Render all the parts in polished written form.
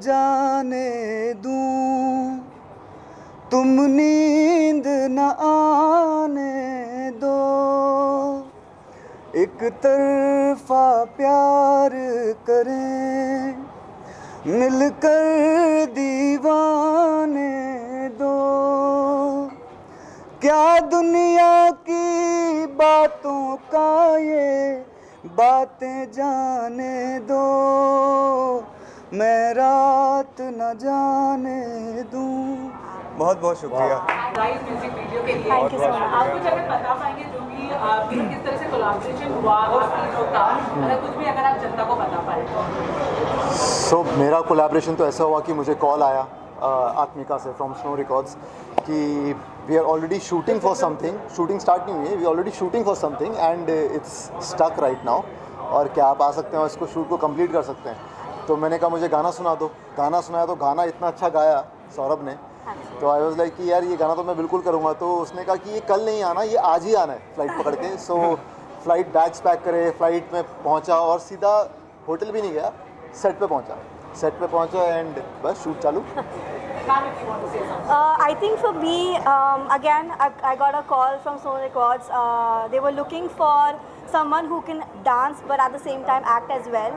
जाने दूं, तुम नींद न आने दो, एक तरफा प्यार करें, मिलकर दीवाने दो, क्या दुनिया की बातों का ये बातें जाने दो, मैं रात न जाने दूं। बहुत बहुत शुक्रिया। नाइस म्यूजिक वीडियो के लिए आप कुछ अगर बता पाएंगे जो भी किस तरह से कोलैबोरेशन हुआ और तीनों का, अगर कुछ भी अगर आप जनता को बता पाए तो। मेरा कोलैबोरेशन तो ऐसा हुआ कि मुझे कॉल आया आत्मिका से फ्रॉम स्नो रिकॉर्ड्स कि we are already shooting for something, shooting start नहीं हुई है, we already shooting for something and it's stuck right now, और क्या आप आ सकते हैं और इसको शूट को कंप्लीट कर सकते हैं। तो मैंने कहा मुझे गाना सुना दो, गाना सुनाया तो गाना इतना अच्छा गाया सौरभ ने, तो आई वाज लाइक कि यार ये गाना तो मैं बिल्कुल करूँगा। तो उसने कहा कि ये कल नहीं आना, ये आज ही आना है फ्लाइट पकड़ के। सो फ्लाइट बैग्स पैक करे, फ्लाइट में पहुँचा और सीधा होटल भी नहीं गया, सेट पे पहुँचा एंड बस शूट चालू। I think for me, again, I got a call from Sony Records. They were looking for someone who can dance but at the same time act as well.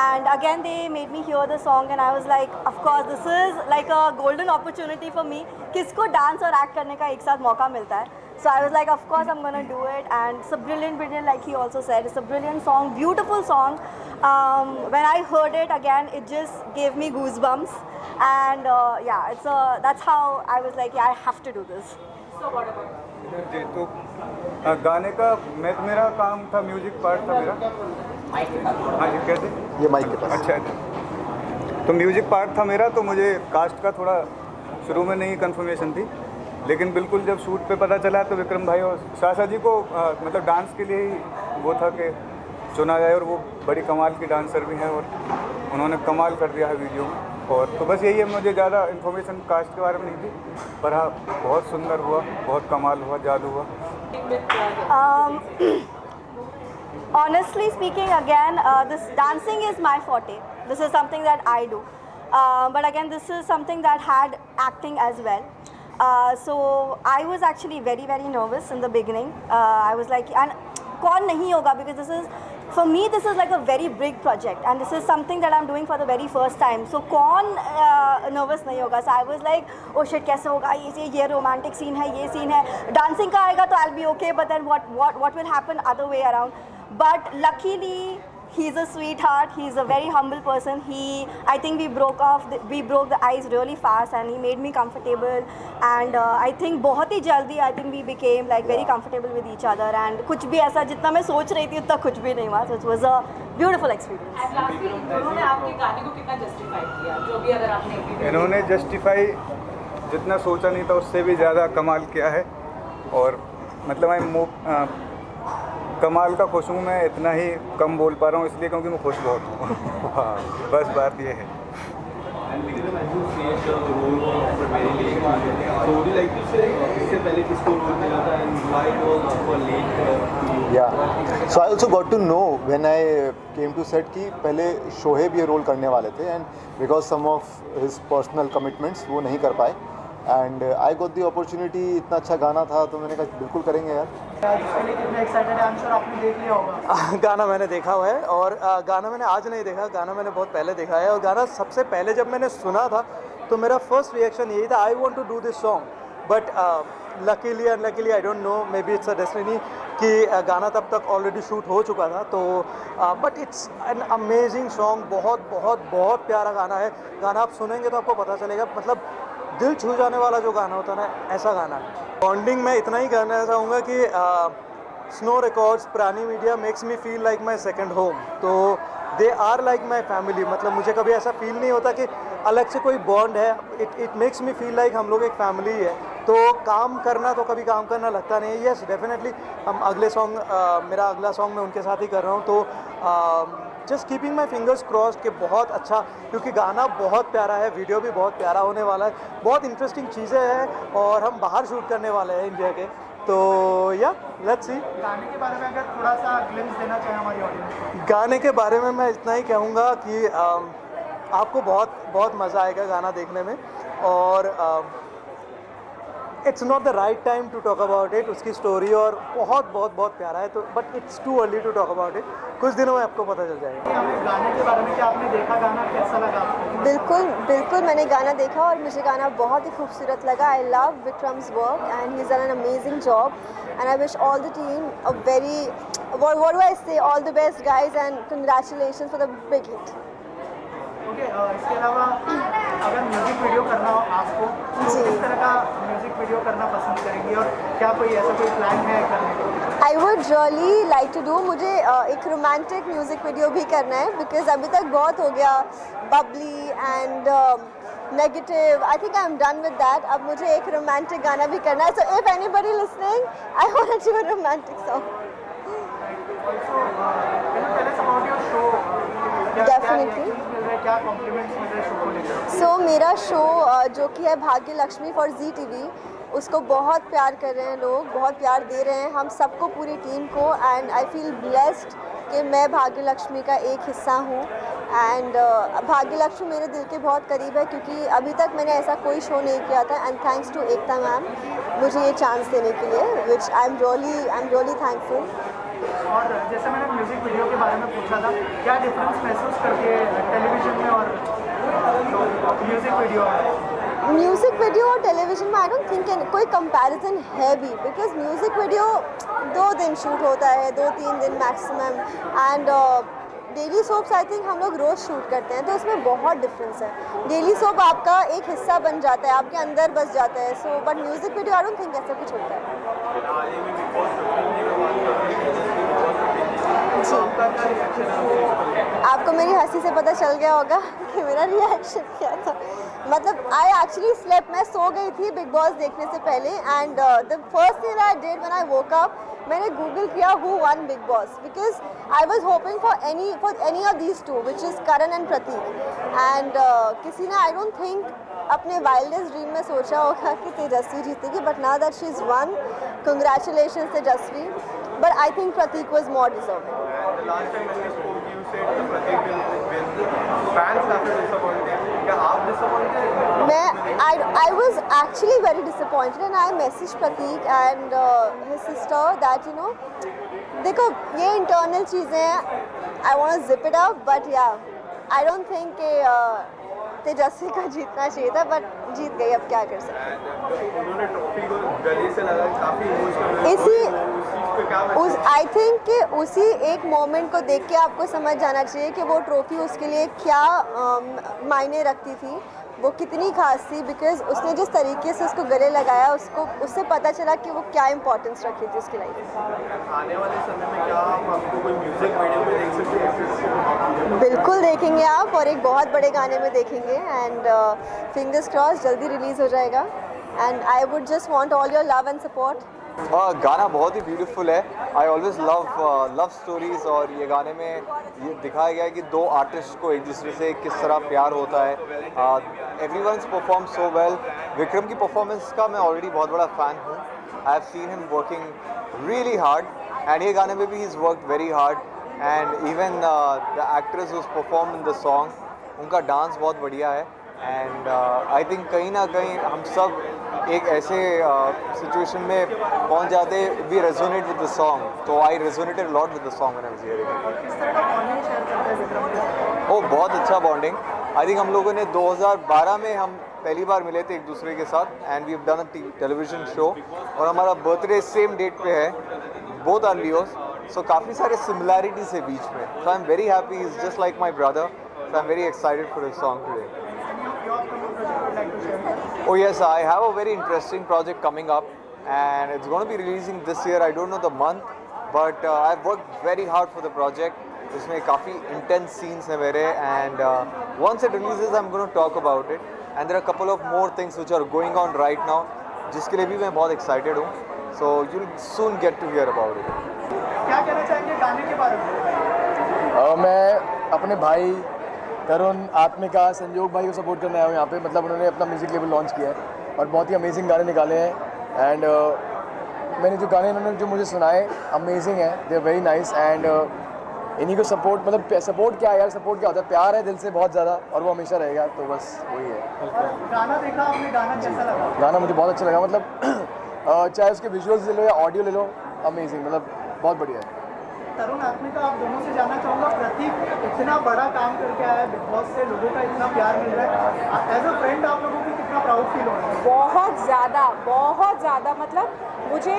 And again, they made me hear the song and I was like, of course, this is like a golden opportunity for me. किसको dance और act करने का एक साथ मौका मिलता है? So I was like, of course, I'm gonna do it. And it's a brilliant, like he also said, it's a brilliant song, beautiful song. When I heard it again, it just gave me goosebumps. And yeah, that's how I was like, yeah, I have to do this. So what about जी तो गाने का मेरा काम था, music part था मेरा। हाँ जी, कैसे? ये माइक के पास। अच्छा, तो म्यूजिक पार्ट था मेरा, तो मुझे कास्ट का थोड़ा शुरू में नहीं कंफर्मेशन थी, लेकिन बिल्कुल जब शूट पे पता चला तो विक्रम भाई और साशा जी को मतलब डांस के लिए ही वो था कि चुना जाए, और वो बड़ी कमाल की डांसर भी हैं और उन्होंने कमाल कर दिया है वीडियो में। और तो बस यही है, मुझे ज़्यादा इन्फॉर्मेशन कास्ट के बारे में नहीं थी, पर हाँ बहुत सुंदर हुआ, बहुत कमाल हुआ, जादू हुआ। Honestly speaking, again, this dancing is my forte. This is something that I do. But again, this is something that had acting as well. So I was actually very, very nervous in the beginning. I was like, and कौन नहीं होगा, because this is, for me, this is like a very big project and this is something that I'm doing for the very first time. So कौन nervous नहीं होगा? So I was like, oh shit, कैसे होगा ये romantic scene है, ये scene है, dancing का आएगा तो I'll be okay, but then what will happen other way around? But luckily, he's a sweetheart. He's a very humble person. I think we broke the ice really fast, and he made me comfortable. And I think बहुत ही जल्दी, I think we became like very comfortable with each other. And कुछ भी ऐसा जितना मैं सोच रही थी उतना कुछ भी नहीं हुआ. So it was a beautiful experience. And lastly, इन्होंने आपके गाने को कितना justify किया? जो भी अगर आपने इन्होंने जस्टिफाई जितना सोचा नहीं था उससे भी ज़्यादा कमाल किया है, और मतलब मैं कमाल का खुश हूँ। मैं इतना ही कम बोल पा रहा हूँ इसलिए क्योंकि मैं खुश बहुत हूँ। हाँ, बस बात ये है। Yeah, so I also got to know when I came to set कि पहले शोहेब ये रोल करने वाले थे, and because some of his personal commitments वो नहीं कर पाए, and I got the opportunity। इतना अच्छा गाना था तो मैंने कहा बिल्कुल करेंगे यार। गाना मैंने देखा हुआ है, और गाना मैंने आज नहीं देखा, गाना मैंने बहुत पहले देखा है। और गाना सबसे पहले जब मैंने सुना था तो मेरा फर्स्ट रिएक्शन यही था, I want to do this song, but luckily unluckily I don't know, maybe it's a destiny कि गाना तब तक ऑलरेडी शूट हो चुका था। तो but it's an amazing song, बहुत बहुत बहुत प्यारा गाना है। गाना आप सुनेंगे तो आपको पता चलेगा, मतलब दिल छू जाने वाला जो गाना होता है ना, ऐसा गाना है। बॉन्डिंग में इतना ही कहना चाहूँगा कि Snow Records, Prani media makes me feel like my second home. तो they are like my family, मतलब मुझे कभी ऐसा फील नहीं होता कि अलग से कोई बॉन्ड है। It makes me feel like हम लोग एक फैमिली है। तो काम करना तो कभी काम करना लगता नहीं है। येस डेफिनेटली हम अगले सॉन्ग, मेरा अगला सॉन्ग मैं उनके साथ ही कर रहा हूँ। तो just keeping my fingers crossed कि बहुत अच्छा, क्योंकि गाना बहुत प्यारा है, वीडियो भी बहुत प्यारा होने वाला है, बहुत इंटरेस्टिंग चीज़ें हैं, और हम बाहर शूट करने वाले हैं इंडिया के। तो या लेट्स सी। गाने के बारे में अगर थोड़ा सा ग्लिम्स देना चाहें हमारी ऑडियंस को। गाने के बारे में मैं इतना ही कहूँगा कि आपको बहुत बहुत मज़ा आएगा गाना देखने में। और it's not the right time to talk about it, उसकी स्टोरी और बहुत बहुत बहुत प्यारा है, तो but it's too early to talk about it. कुछ दिनों में आपको पता चल जाएगा। हमें गाने के बारे में क्या आपने देखा, गाना कैसा लगा आपको? बिल्कुल बिल्कुल, मैंने गाना देखा और मुझे गाना बहुत ही खूबसूरत लगा। I love Vikram's work and he is done an amazing job and I wish all the team a very what do I say, all the best guys and congratulations for the big hit. Okay, इसके अलावा अगर music video करना हो आपको तो जी। किस तरह का म्यूज़िक वीडियो करना पसंद करेंगी और क्या कोई ऐसा कोई प्लान है करने का? I would really like to do, मुझे एक रोमांटिक म्यूज़िक वीडियो भी करना है बिकॉज अभी तक बहुत हो गया bubbly and negative. I think I am done with that. अब मुझे एक रोमांटिक गाना भी करना है, so if anybody listening I want to do a romantic song. Also can you tell us about your show? Definitely. क्या compliments मिल रहे हैं शो को लेकर? सो मेरा शो जो कि है भाग्य लक्ष्मी फॉर ZTV, उसको बहुत प्यार कर रहे हैं लोग, बहुत प्यार दे रहे हैं हम सबको, पूरी टीम को। एंड आई फील ब्लेस्ड कि मैं भाग्य लक्ष्मी का एक हिस्सा हूँ। एंड भाग्य लक्ष्मी मेरे दिल के बहुत करीब है क्योंकि अभी तक मैंने ऐसा कोई शो नहीं किया था। And thanks to Ekta ma'am मुझे ये चांस देने के लिए, which I am really thankful. और जैसे मैंने म्यूज़िक वीडियो के बारे में पूछा था, क्या डिफरेंस महसूस करती है टेलीविजन में और म्यूज़िक वीडियो में? म्यूज़िक वीडियो और टेलीविज़न में आई डोंट थिंक कोई कंपैरिजन है भी, बिकॉज म्यूज़िक वीडियो 2 दिन शूट होता है, 2-3 दिन maximum. And daily soaps I think हम लोग रोज़ शूट करते हैं, तो उसमें बहुत डिफरेंस है। डेली सोप आपका एक हिस्सा बन जाता है, आपके अंदर बस जाता है। So but music video I don't think ऐसा कुछ होता है। जी, आपको मेरी हंसी से पता चल गया होगा कि मेरा रिएक्शन क्या था। मतलब आई एक्चुअली स्लेप्ट, मैं सो गई थी बिग बॉस देखने से पहले। And the first thing I did when I woke up, मैंने गूगल किया who won Bigg Boss, because I was hoping for any of these two which is Karan and Prateek. And किसी ने आई डोंट थिंक अपने wildest dream में सोचा होगा कि तेजस्वी जीतेगी, but now that she is won, congratulation Tejasswi, but I think Prateek was more deserving. The last time when we spoke, you said that Pratik will win. Fans are disappointed. क्या आप disappointed? I was actually very disappointed and I messaged Pratik and his sister that you know, देखो ये internal चीज़ें हैं, I want to zip it up, but yeah, I don't think कि तेजस्वी का जीतना चाहिए था, बट जीत गई, अब क्या कर सकते हैं। उन्होंने ट्रॉफी को गले से लगा, काफी इमोशनल उस आई थिंक कि उसी एक मोमेंट को देख के आपको समझ जाना चाहिए कि वो ट्रॉफी उसके लिए क्या मायने रखती थी, वो कितनी खास थी। बिकॉज उसने जिस तरीके से उसको गले लगाया, उससे पता चला कि वो क्या इंपॉर्टेंस रखी थी उसकी लाइफ में। आने वाले समय में क्या हम आपको कोई म्यूजिक वीडियो में देख सकते हैं? बिल्कुल देखेंगे आप, और एक बहुत बड़े गाने में देखेंगे। एंड फिंगर्स क्रॉस जल्दी रिलीज़ हो जाएगा। And I would just want all your love and support. गाना बहुत ही ब्यूटीफुल है। आई ऑलवेज लव स्टोरीज, और ये गाने में ये दिखाया गया है कि 2 आर्टिस्ट को एक दूसरे से किस तरह प्यार होता है। Everyone's perform so well. Vikram की परफॉर्मेंस का मैं ऑलरेडी बहुत बड़ा फ़ैन हूँ। I have seen him working really hard, and ये गाने में भी he is worked very hard. And even the actress whose perform in the song, उनका डांस बहुत बढ़िया है। एंड आई थिंक कहीं ना कहीं हम सब एक ऐसे सिचुएशन में पहुंच जाते, we resonate with the song. तो I resonated lot with the song when I was hearing it. किस तरह का बॉन्डिंग शेयर करते हैं विक्रम के साथ? ओ बहुत अच्छा बॉन्डिंग। आई थिंक हम लोगों ने 2012 में हम पहली बार मिले थे एक दूसरे के साथ, and we have done a television show, और हमारा बर्थडे सेम डेट पे है, बोथ आर लियोस। सो काफ़ी सारे सिमिलैरिटीज है बीच में। So I am very happy, is just like my brother. So I am very excited for this song today. Oh yes, I have a very interesting project coming up, and it's going to be releasing this year. I don't know the month, but I've worked very hard for the project. इसमें काफ़ी intense scenes हैं मेरे, and once it releases, I'm going to talk about it. And there are a couple of more things which are going on right now, जिसके लिए भी मैं बहुत excited हूँ. So you'll soon get to hear about it. क्या कहना चाहेंगे गाने के बारे में? मैं अपने भाई तरुण, आत्मिका, संजोग भाई को सपोर्ट करने आया हूँ यहाँ पे। मतलब उन्होंने अपना म्यूज़िक लेबल लॉन्च किया है और बहुत ही अमेजिंग गाने निकाले हैं। एंड मैंने जो गाने उन्होंने जो मुझे सुनाए अमेजिंग है, they are very nice. And इन्हीं को सपोर्ट, मतलब सपोर्ट क्या है यार, सपोर्ट क्या होता है, प्यार है दिल से बहुत ज़्यादा और वो हमेशा रहेगा, तो बस वही है। गाना देखा आपने, गाना कैसा लगा? गाना मुझे बहुत अच्छा लगा, मतलब चाहे उसके विजुअल्स ले लो या ऑडियो ले लो, अमेजिंग, मतलब बहुत बढ़िया है। तरुण आत्मिका, आप दोनों से जानना चाहूँगा, प्रतीक इतना बड़ा काम करके आया है, बिग बॉस से लोगों का इतना प्यार मिल रहा है, एज अ फ्रेंड आप लोगों को कितना प्राउड फील हो रहा है? बहुत ज़्यादा, मतलब मुझे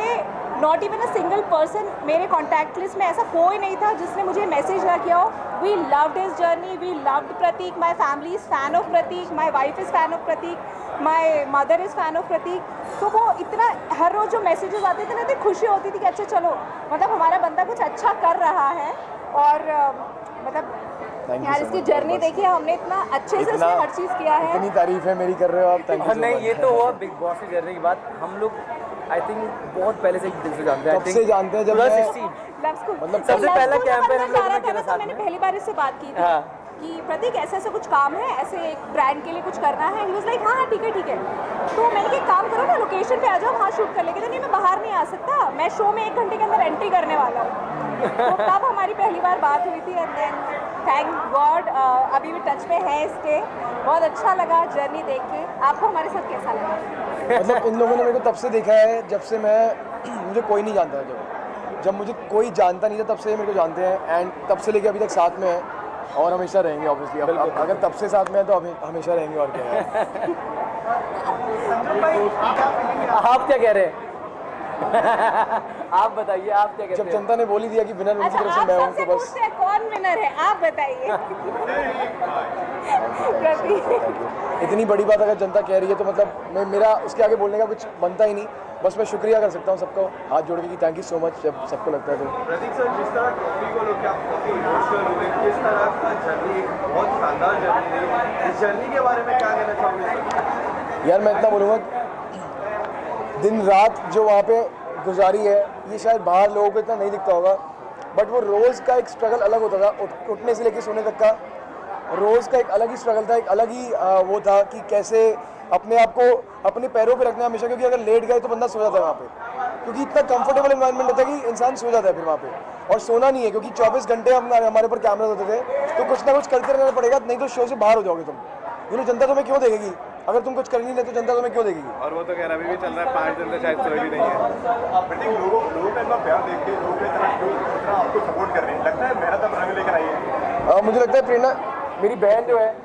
not even a single person मेरे कॉन्टैक्ट लिस्ट में ऐसा कोई नहीं था जिसने मुझे मैसेज ना किया हो। We loved his journey, we loved Prateek, my family is fan of Prateek, my wife is fan of Prateek, my mother is fan of Prateek. तो वो इतना हर रोज़ जो मैसेजेस आते थे ना, इतनी खुशी होती थी कि अच्छा चलो, मतलब हमारा बंदा कुछ अच्छा कर रहा है। और मतलब यार इसकी जर्नी देखिए, हमने इतना अच्छे से उसने हर चीज़ किया है। इतनी तारीफ है मेरी कर रहे हो आप, थैंक यू। नहीं, ये तो हुआ बिग बॉस की जर्नी की बात। हम लोग आई थिंक बहुत पहले से दिल से जानते हैं, कब से जानते हैं, जब मैं 16 मतलब सबसे पहला कैंपेन हम लोगों ने किया था साथ मैंने में। पहली बार इससे बात की थी कि प्रतीक ऐसे ऐसे कुछ काम है, ऐसे एक ब्रांड के लिए कुछ करना है। ही वाज लाइक हाँ ठीक है ठीक है। तो मैंने कहा एक काम करो ना, लोकेशन पे आ जाओ, वहाँ शूट कर लेंगे। तो नहीं, मैं बाहर नहीं आ सकता, मैं शो में 1 घंटे के अंदर एंट्री करने वाला हूँ। तो तब हमारी पहली बार बात हुई थी, एंड देन थैंक गॉड अभी भी टच में है इसके। बहुत अच्छा लगा जर्नी देख के। आपको हमारे साथ कैसा लगा? मतलब इन लोगों ने मेरे को तब से देखा है जब से मुझे कोई नहीं जानता है, जब मुझे कोई जानता नहीं था तब से मेरे को जानते हैं, एंड तब से लेके अभी तक साथ में हैं और हमेशा रहेंगे ऑब्वियसली। अब अगर तब से साथ में है तो हमेशा रहेंगे, और क्या है। संजू भाई, आप क्या कह रहे हैं? आप बताइए, आप क्या कहते जब हैं? जनता ने बोली दिया कि विनर उनकी तरफ से आप मैं हूँ, सबसे तो बस पूछते हैं कौन विनर है, आप बताइए। प्रतीक, इतनी बड़ी बात अगर जनता कह रही है तो मतलब मेरा उसके आगे बोलने का कुछ बनता ही नहीं। बस मैं शुक्रिया कर सकता हूँ सबको हाथ जोड़ के कि थैंक यू सो मच, जब सबको लगता है तो। प्रतीक सर, जिस तरह ट्रॉफी को लोग आप काफी इमोशनल हुए, किस तरह का जर्नी, एक बहुत शानदार जर्नी रही, इस जर्नी के बारे में क्या कहना चाहोगे? यार मैं इतना बोलूँगा, दिन रात जो वहाँ पे गुजारी है, ये शायद बाहर लोगों को इतना नहीं दिखता होगा, बट वो रोज़ का एक स्ट्रगल अलग होता था। उठने से लेकर सोने तक का रोज़ का एक अलग ही स्ट्रगल था, एक अलग ही वो था कि कैसे अपने आप को अपने पैरों पे रखना हमेशा, क्योंकि अगर लेट गए तो बंदा सो जाता है वहाँ पे, क्योंकि इतना कंफर्टेबल एनवायरनमेंट होता है कि इंसान सो जाता है फिर वहाँ पे। और सोना नहीं है, क्योंकि 24 घंटे हमारे ऊपर कैमरा होते थे, तो कुछ ना कुछ करते रहना पड़ेगा, नहीं तो शो से बाहर हो जाओगे तुम। जनता तुम्हें क्यों देखेगी? अगर तुम कुछ कर नहीं रहे तो जनता तुम्हें क्यों देखेगी? और वो तो कह रहा अभी भी चल रहा है, 5 दिन से शायद सोए भी नहीं है। प्रतीक, लोगों का इतना प्यार देख के लोग इतना आपको सपोर्ट कर रहे हैं, लगता है मेहनत अब रंग लेकर आई है। मुझे लगता है प्रेरणा मेरी बहन जो है,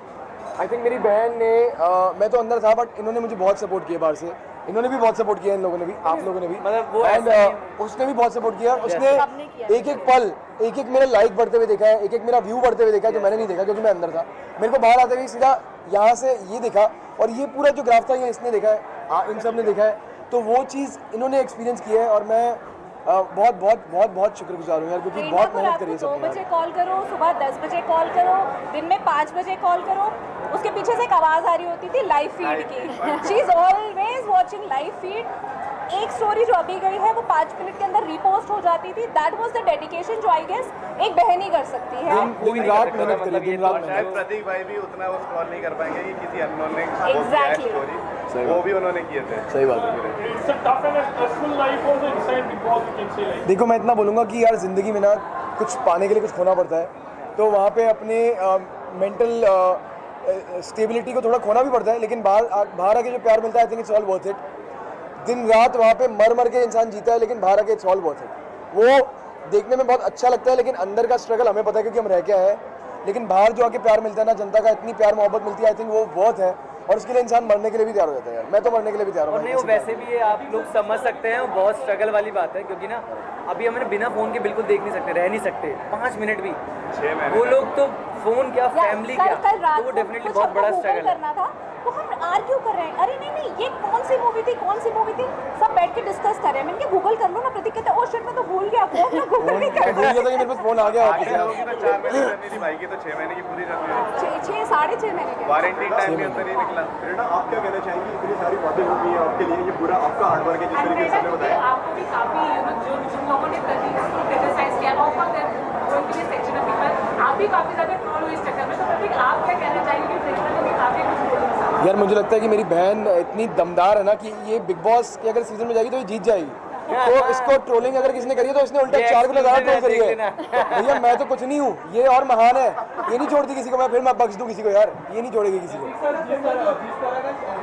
आई थिंक मेरी बहन ने मैं तो अंदर था बट इन्होंने मुझे बहुत सपोर्ट किया बाहर से। इन्होंने भी बहुत सपोर्ट किया, इन लोगों ने भी, आप लोगों ने भी, मतलब वो एंड उसने भी बहुत सपोर्ट किया। उसने एक एक पल, एक एक मेरा लाइक बढ़ते हुए देखा है, एक एक मेरा व्यू बढ़ते हुए देखा है, जो मैंने नहीं देखा क्योंकि मैं अंदर था। मेरे को बाहर आते हुए सीधा यहाँ से ये देखा, और ये पूरा जो ग्राफ था ये इसने देखा है, इन सब ने देखा है, तो वो चीज़ इन्होंने एक्सपीरियंस किया है। और मैं बहुत बहुत बहुत बहुत शुक्रगुजार हूँ यार, क्योंकि बहुत मेहनत करी है 2 सबने। बजे कॉल करो, सुबह 10 बजे कॉल करो, दिन में 5 बजे कॉल करो। उसके पीछे से एक आवाज़ आ रही होती थी लाइव फीड की। She is always watching live feed. एक स्टोरी जो अभी गई है वो 5 मिनट के अंदर रीपोस्ट हो जाती थी। दैट वाज द डेडिकेशन जो आई गेस एक बहन ही कर सकती है। दिन रात मेहनत करी, दिन रात मेहनत। शायद प्रतीक भाई भी उतना वो स्क्रॉल नहीं कर पाएंगे कि किसी अननोन ने Exactly. स्टोरी, वो भी उन्होंने किए थे। सही बात है। देखो मैं इतना बोलूँगा कि यार ज़िंदगी में ना कुछ पाने के लिए कुछ खोना पड़ता है, तो वहाँ पे अपने मेंटल स्टेबिलिटी को थोड़ा खोना भी पड़ता है, लेकिन बाहर आके जो प्यार मिलता है I think it's all worth it. दिन रात वहाँ पे मर के इंसान जीता है, लेकिन बाहर आके इट्स ऑल वर्थ इट। वो देखने में बहुत अच्छा लगता है, लेकिन अंदर का स्ट्रगल हमें पता है क्योंकि हम रह के आए हैं। लेकिन बाहर जो आके प्यार मिलता है ना, जनता का इतनी प्यार मोहब्बत मिलती है, आई थिंक वो वर्थ है, और उसके लिए इंसान मरने के लिए भी तैयार हो जाता है यार। मैं तो मरने के लिए भी तैयार हूँ। और नहीं, वो वैसे भी ये आप लोग समझ सकते हैं, वो बहुत स्ट्रगल वाली बात है, क्योंकि ना अभी हमें बिना फ़ोन के बिल्कुल देख नहीं सकते, रह नहीं सकते 5 मिनट भी। 6 महीने वो लोग तो फ़ोन क्या, फैमिली क्या, कल रात तो वो को डेफिनेटली कुछ बहुत हमको बड़ा गूगल स्ट्रगल है। करना था, तो हम आर्ग्यू कर रहे हैं, अरे नहीं ये कौन सी मूवी थी, सब बैठ के डिस्कस कर रहे हैं। मैंने कहा गूगल कर लो ना। प्रतीक कहता है ओ शिट मैं तो भूल गया, फोन ना गूगल नहीं कर भूल गया था कि मेरे पास फ़ोन आ गया वापस यार। लोगों की तो 4 महीने की थी, भाई की तो 6 महीने की पूरी रन हुई। 6 साढ़े 6 महीने के। वारंटी टाइम में अंदर ही निकला। प्रेरणा, आप क्या कहना चाहेंगे? इतनी सारी बातें हो गई हैं आपके लिए, ये पूरा आपका हार्डवर्क है जिस तरीके से आपने बताया। आपको भी काफी जिन लोगों ने प्रतीक को क्रिटिसाइज किया, सेक्शन ऑफ पीपल, आप भी काफी ज्यादा ट्रोल हुई इस चक्कर में। तो प्रतीक आप क्या कहना चाहेंगे कि प्रेरणा ने भी काफी कुछ बोला? यार मुझे लगता है कि मेरी बहन इतनी दमदार है ना कि ये बिग बॉस के अगर सीजन में जाएगी तो ये जीत जाएगी। तो इसको ट्रोलिंग अगर किसी ने करी है तो इसने उल्टा 4 गुना ज़्यादा ट्रोल करी है। भैया मैं तो कुछ नहीं हूँ, ये और महान है, ये नहीं छोड़ती किसी को, मैं फिर मैं बख्श दूँ किसी को यार, ये नहीं छोड़ेगी किसी को। सर जिस तरह का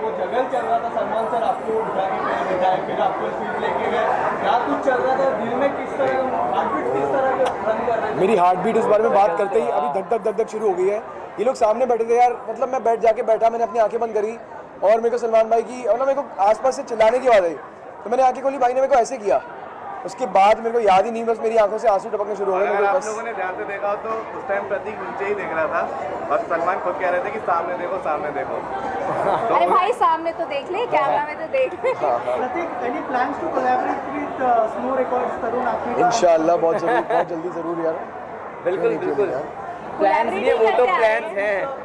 वो जगल चल रहा था, सलमान सर आपको उठा के बिठाए, फिर आपको सीट लेके गए, क्या कुछ चल रहा था दिल में, किस तरह हार्टबीट किस तरह के रन कर रहे थे? मेरी हार्ट बीट इस बारे में बात करते ही अभी धक धक धक धक शुरू हो गई है। ये लोग सामने बैठे थे यार, मतलब मैं बैठा, मैंने अपनी आंखें बंद करी और मेरे को सलमान भाई की और ना मेरे को आसपास से चिल्लाने की आवाज़ आई, तो मैंने आंखें खोली, भाई ने मेरे को ऐसे किया, उसके बाद मेरे को याद ही नहीं, बस मेरी आंखों से आंसू टपकने शुरू हो गए। अगर आप लोगों ने ध्यान से देखा हो तो उस टाइम प्रतीक नीचे ही देख रहा था और सलमान खुद कह रहे थे कि सामने देखो सामने देखो। अरे भाई सामने तो देख ले, कैमरा में तो देख ले। प्रतीक, any plans to collaborate with Snow Records, तरुण आत्मिका? इंशाल्लाह बहुत जल्दी ज़रूर यार। बिल्कुल बिल्कुल, प्लान्स नहीं है, वो तो प्लान्स हैं।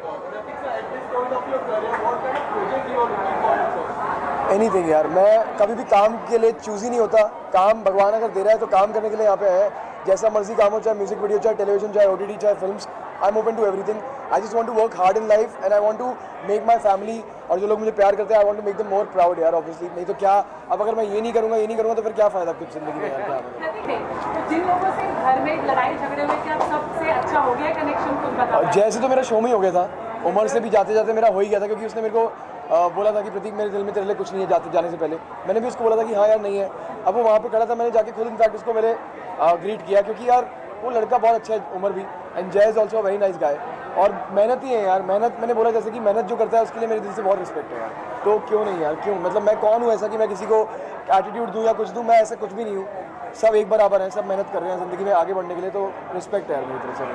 एनीथिंग यार, मैं कभी भी काम के लिए चूज ही नहीं होता, काम भगवान अगर दे रहा है तो काम करने के लिए यहाँ पे है, जैसा मर्जी काम हो, चाहे म्यूजिक वीडियो, चाहे टेलीविजन, चाहे OTT, चाहे films, I am open to everything. I just want to work hard in life and I want to make my family, और जो लोग मुझे प्यार करते हैं I want to make them more proud यार, ऑब्वियसली। नहीं तो क्या, अब अगर मैं ये नहीं करूँगा तो फिर क्या फ़ायदा कुछ ज़िंदगी में यार, क्या तो जिन लोगों से घर में लड़ाई झगड़े हुए, क्या सबसे अच्छा हो गया कनेक्शन, कुछ बता? जैसे तो मेरा शो में ही हो गया था, उमर से भी जाते जाते मेरा हो ही गया था, क्योंकि उसने मेरे को बोला था कि प्रतीक मेरे दिल में तेरे लिए कुछ नहीं है जाने से पहले। मैंने भी उसको बोला था कि हाँ यार नहीं है। अब वो वहाँ पे खड़ा था, मैंने जाके खुद इनफैक्ट उसको मैंने ग्रीट किया, क्योंकि यार वो लड़का बहुत अच्छा है, उमर भी, एंड जय is also a very nice guy, और मेहनत ही है यार, मेहनत, मैंने बोला जैसे कि मेहनत जो करता है उसके लिए मेरे दिल से बहुत रिस्पेक्ट है यार, तो क्यों नहीं यार, क्यों, मतलब मैं कौन हूँ ऐसा कि मैं किसी को एटीट्यूड दूँ या कुछ दूँ, मैं ऐसा कुछ भी नहीं हूँ, सब एक बराबर हैं, सब मेहनत कर रहे हैं ज़िंदगी में आगे बढ़ने के लिए, तो रिस्पेक्ट है यार मेरी तरफ से।